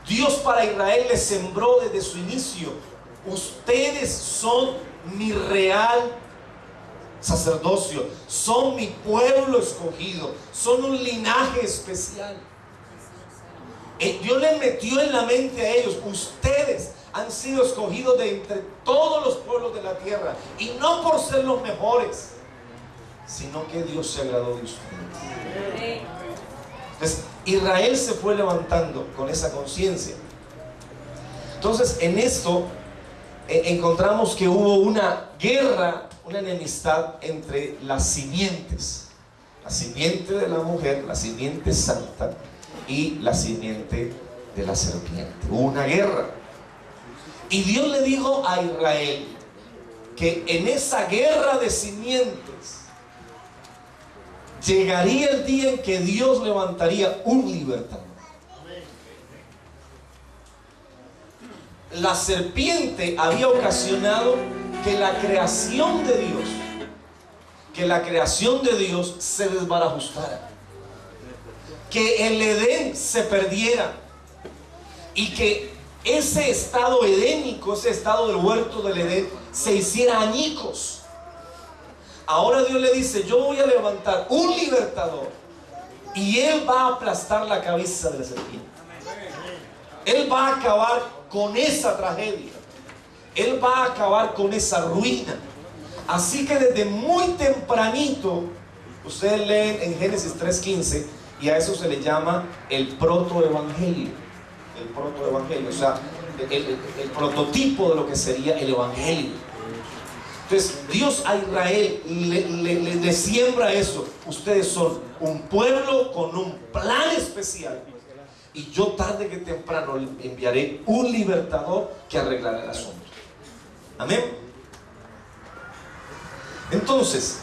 Dios para Israel le sembró desde su inicio: ustedes son mi real sacerdocio, son mi pueblo escogido, son un linaje especial. Dios les metió en la mente a ellos: ustedes han sido escogidos de entre todos los pueblos de la tierra, y no por ser los mejores, sino que Dios se agradó de ustedes. Entonces Israel se fue levantando con esa conciencia. Entonces en esto encontramos que hubo una guerra, una enemistad entre las simientes: la simiente de la mujer, la simiente santa, y la simiente de la serpiente. Hubo una guerra, y Dios le dijo a Israel que en esa guerra de simientes llegaría el día en que Dios levantaría un libertador. La serpiente había ocasionado que la creación de Dios se desbarajustara, que el Edén se perdiera, y que ese estado edénico, ese estado del huerto del Edén, se hiciera añicos. Ahora Dios le dice: yo voy a levantar un libertador, y Él va a aplastar la cabeza de la serpiente. Él va a acabar con esa tragedia. Él va a acabar con esa ruina. Así que desde muy tempranito, ustedes leen en Génesis 3:15, y a eso se le llama el protoevangelio. El protoevangelio, o sea, el prototipo de lo que sería el evangelio. Entonces Dios a Israel le siembra eso: ustedes son un pueblo con un plan especial, y yo tarde que temprano enviaré un libertador que arreglará el asunto. Amén. Entonces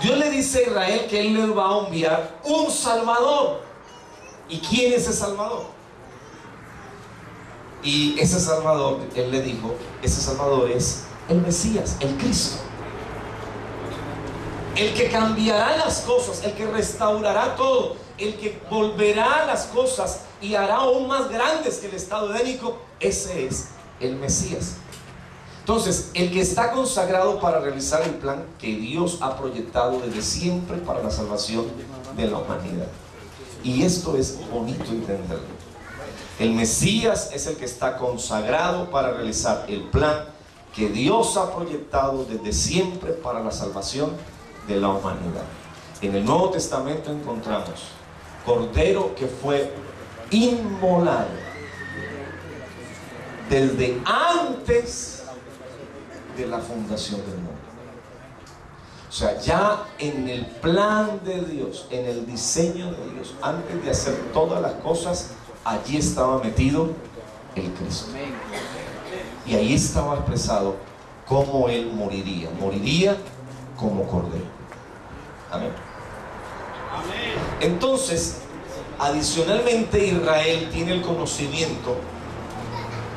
Dios le dice a Israel que Él les va a enviar un Salvador. ¿Y quién es ese Salvador? Y ese Salvador, Él le dijo, ese Salvador es el Mesías, el Cristo, el que cambiará las cosas, el que restaurará todo, el que volverá las cosas y hará aún más grandes que el estado edénico. Ese es el Mesías. Entonces, el que está consagrado para realizar el plan que Dios ha proyectado desde siempre para la salvación de la humanidad. Y esto es bonito entenderlo. El Mesías es el que está consagrado para realizar el plan que Dios ha proyectado desde siempre para la salvación de la humanidad. En el Nuevo Testamento encontramos Cordero que fue inmolado desde antes de la fundación del mundo. O sea, ya en el plan de Dios, en el diseño de Dios, antes de hacer todas las cosas, allí estaba metido el Cristo. Y ahí estaba expresado cómo Él moriría. Moriría como Cordero. Amén. Entonces, adicionalmente, Israel tiene el conocimiento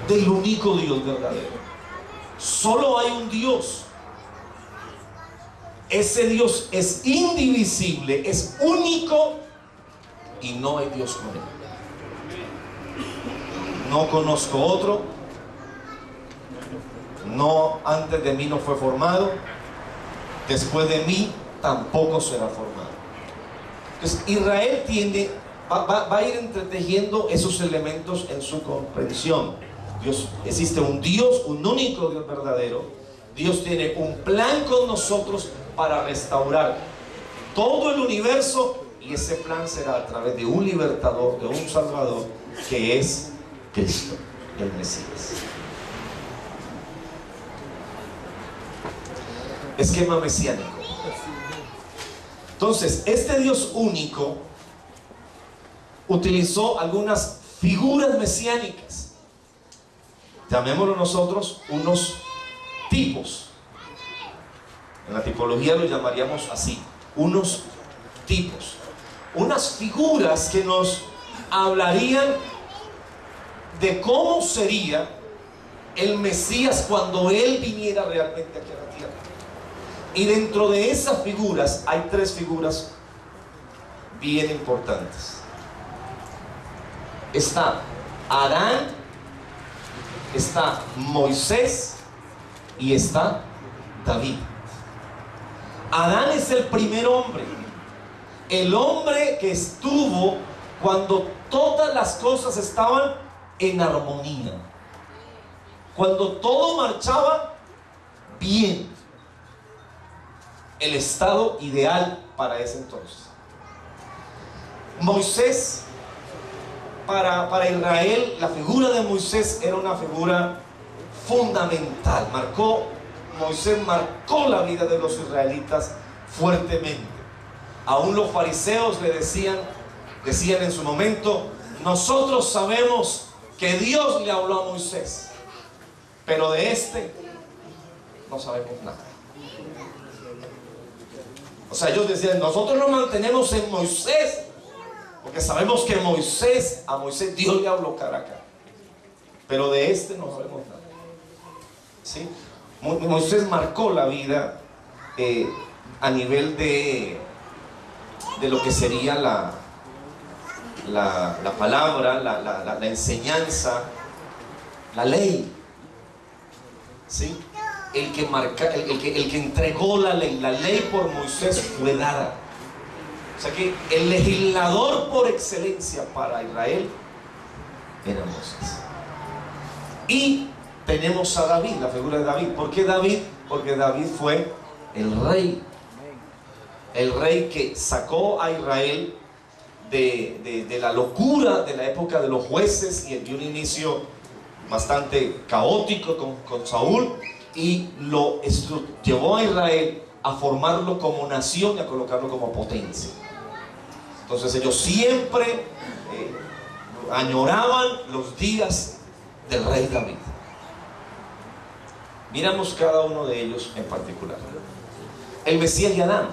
del único Dios verdadero. Solo hay un Dios. Ese Dios es indivisible, es único, y no hay Dios como Él. No conozco otro. No, antes de mí no fue formado, después de mí tampoco será formado. Entonces Israel va a ir entretejiendo esos elementos en su comprensión. Existe un Dios, un único Dios verdadero. Dios tiene un plan con nosotros para restaurar todo el universo, y ese plan será a través de un libertador, de un salvador, que es Cristo, el Mesías. Esquema mesiánico. Entonces, este Dios único utilizó algunas figuras mesiánicas, llamémoslo nosotros unos tipos. En la tipología lo llamaríamos así, unos tipos, unas figuras que nos hablarían de cómo sería el Mesías cuando Él viniera realmente aquí a la tierra. Y dentro de esas figuras hay tres figuras bien importantes. Está Adán, está Moisés y está David. Adán es el primer hombre, el hombre que estuvo cuando todas las cosas estaban en armonía, cuando todo marchaba bien, el estado ideal para ese entonces. Moisés, para Israel, la figura de Moisés era una figura fundamental. Moisés marcó la vida de los israelitas fuertemente. Aún los fariseos le decían en su momento: nosotros sabemos que Dios le habló a Moisés, pero de este no sabemos nada. O sea, ellos decían: nosotros nos mantenemos en Moisés, porque sabemos que a Moisés Dios le habló cara a cara, pero de este no sabemos nada. ¿Sí? Moisés marcó la vida a nivel de lo que sería la palabra, la enseñanza, la ley. ¿Sí? El que entregó la ley por Moisés fue dada. O sea que el legislador por excelencia para Israel era Moisés. Y tenemos a David, la figura de David. ¿Por qué David? Porque David fue el rey que sacó a Israel de la locura de la época de los jueces, y dio un inicio bastante caótico con Saúl, y lo llevó a Israel a formarlo como nación y a colocarlo como potencia. Entonces ellos siempre añoraban los días del rey David. Miramos cada uno de ellos en particular. El Mesías de Adán.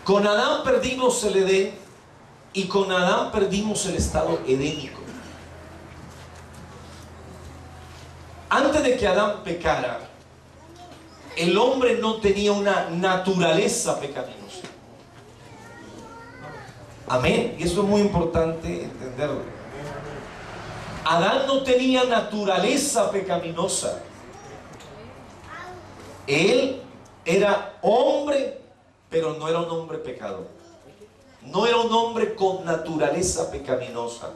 Con Adán perdimos el Edén, y con Adán perdimos el estado edénico. Antes de que Adán pecara, el hombre no tenía una naturaleza pecaminosa. Amén. Y eso es muy importante entenderlo. Adán no tenía naturaleza pecaminosa. Él era hombre, pero no era un hombre pecador. No era un hombre con naturaleza pecaminosa.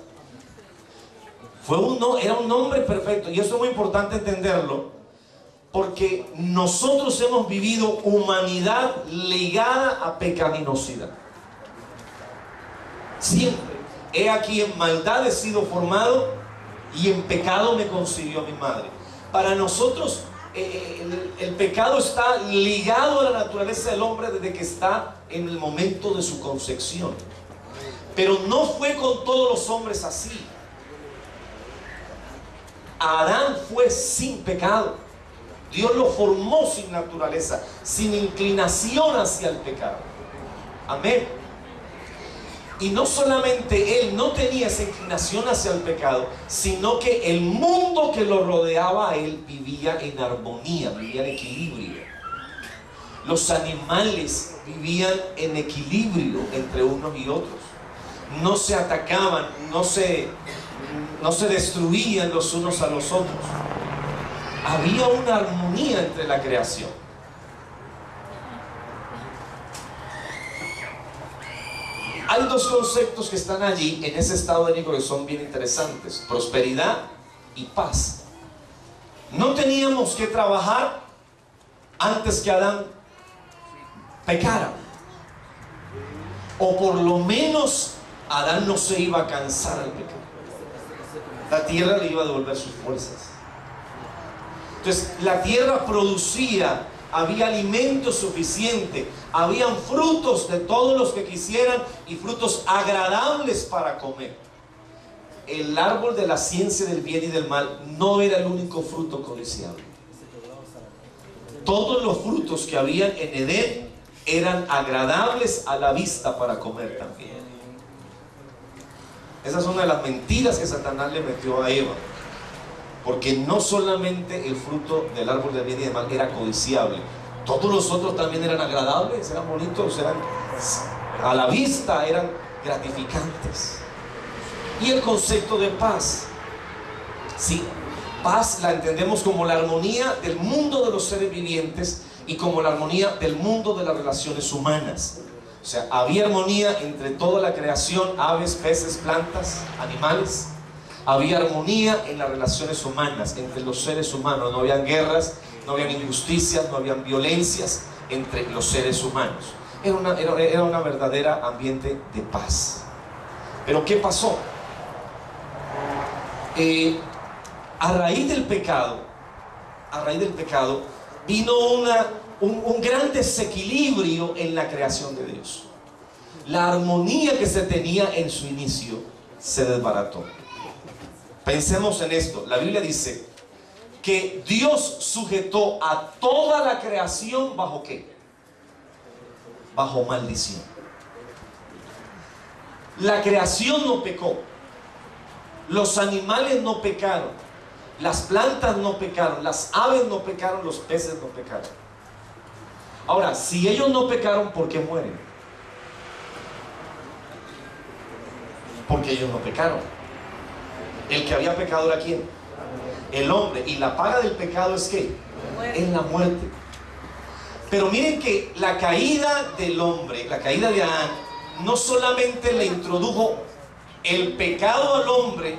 Era un hombre perfecto. Y eso es muy importante entenderlo, porque nosotros hemos vivido humanidad ligada a pecaminosidad. Siempre. He aquí en maldad he sido formado, y en pecado me concibió mi madre. Para nosotros el pecado está ligado a la naturaleza del hombre desde que está en el momento de su concepción. Pero no fue con todos los hombres así. Adán fue sin pecado. Dios lo formó sin naturaleza, sin inclinación hacia el pecado. Amén. Y no solamente él no tenía esa inclinación hacia el pecado, sino que el mundo que lo rodeaba a él vivía en armonía, vivía en equilibrio. Los animales vivían en equilibrio entre unos y otros. No se atacaban, no se destruían los unos a los otros. Había una armonía entre la creación. Hay dos conceptos que están allí en ese estado étnico que son bien interesantes: prosperidad y paz. No teníamos que trabajar antes que Adán pecara, o por lo menos Adán no se iba a cansar al pecar. La tierra le iba a devolver sus fuerzas. Entonces la tierra producía, había alimento suficiente, habían frutos de todos los que quisieran, y frutos agradables para comer. El árbol de la ciencia del bien y del mal no era el único fruto codiciable. Todos los frutos que habían en Edén eran agradables a la vista para comer también. Esa es una de las mentiras que Satanás le metió a Eva, porque no solamente el fruto del árbol del bien y del mal era codiciable, todos los otros también eran agradables, eran bonitos, eran a la vista, eran gratificantes. Y el concepto de paz. Sí, paz la entendemos como la armonía del mundo de los seres vivientes y como la armonía del mundo de las relaciones humanas. O sea, había armonía entre toda la creación, aves, peces, plantas, animales. Había armonía en las relaciones humanas, entre los seres humanos. No habían guerras, no habían injusticias, no habían violencias entre los seres humanos. Era una verdadera ambiente de paz. Pero ¿qué pasó? A raíz del pecado vino un gran desequilibrio en la creación de Dios. La armonía que se tenía en su inicio se desbarató. Pensemos en esto. La Biblia dice que Dios sujetó a toda la creación ¿bajo qué? Bajo maldición. La creación no pecó, los animales no pecaron, las plantas no pecaron, las aves no pecaron, los peces no pecaron. Ahora, si ellos no pecaron, ¿por qué mueren? Porque ellos no pecaron. El que había pecado era ¿quién? El hombre. Y la paga del pecado es ¿qué? Es la muerte. Pero miren que la caída del hombre, la caída de Adán, no solamente le introdujo el pecado al hombre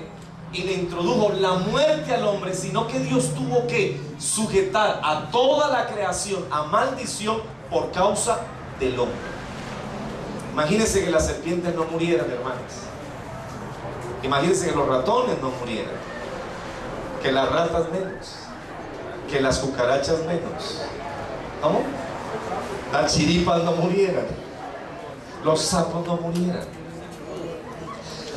y le introdujo la muerte al hombre, sino que Dios tuvo que sujetar a toda la creación a maldición por causa del hombre. Imagínense que las serpientes no murieran, hermanos. Imagínense que los ratones no murieran, que las ratas menos, que las cucarachas menos, ¿no? Las chiripas no murieran, los sapos no murieran.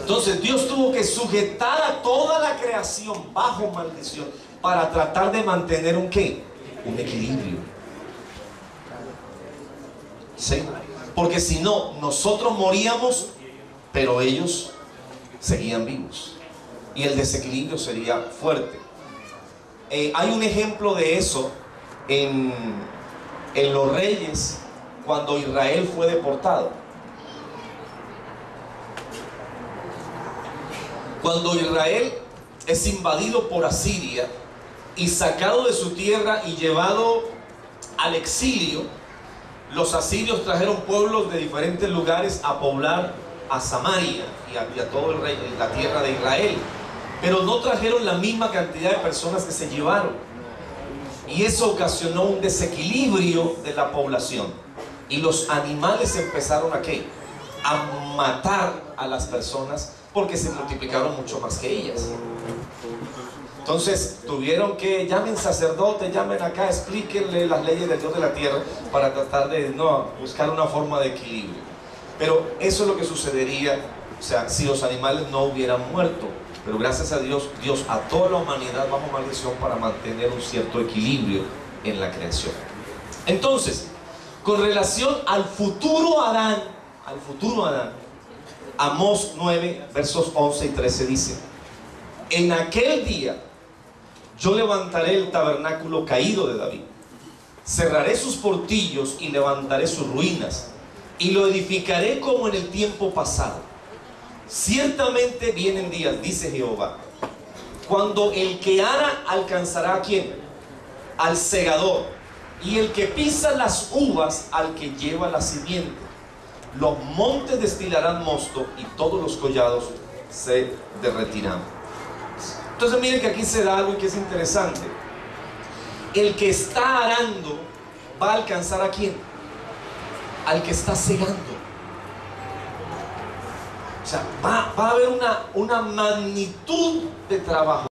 Entonces Dios tuvo que sujetar a toda la creación bajo maldición para tratar de mantener un ¿qué? Un equilibrio. ¿Sí? Porque si no, nosotros moríamos, pero ellos seguían vivos y el desequilibrio sería fuerte. Hay un ejemplo de eso en los Reyes, cuando Israel fue deportado. Cuando Israel es invadido por Asiria y sacado de su tierra y llevado al exilio, los asirios trajeron pueblos de diferentes lugares a poblar a Samaria y a todo la tierra de Israel, pero no trajeron la misma cantidad de personas que se llevaron, y eso ocasionó un desequilibrio de la población y los animales empezaron ¿a qué? A matar a las personas porque se multiplicaron mucho más que ellas. Entonces tuvieron que, llamen sacerdotes, llamen acá, explíquenle las leyes del Dios de la tierra para tratar de buscar una forma de equilibrio. Pero eso es lo que sucedería, o sea, si los animales no hubieran muerto. Pero gracias a Dios, Dios a toda la humanidad bajo maldición para mantener un cierto equilibrio en la creación. Entonces, con relación al futuro Adán, Amós 9, versos 11 y 13 dice: en aquel día yo levantaré el tabernáculo caído de David, cerraré sus portillos y levantaré sus ruinas, y lo edificaré como en el tiempo pasado. Ciertamente vienen días, dice Jehová, cuando el que ara alcanzará ¿a quién? Al segador, y el que pisa las uvas al que lleva la simiente. Los montes destilarán mosto y todos los collados se derretirán. Entonces miren que aquí se da algo que es interesante. El que está arando va a alcanzar ¿a quién? Al que está segando. O sea, va a haber una magnitud de trabajo.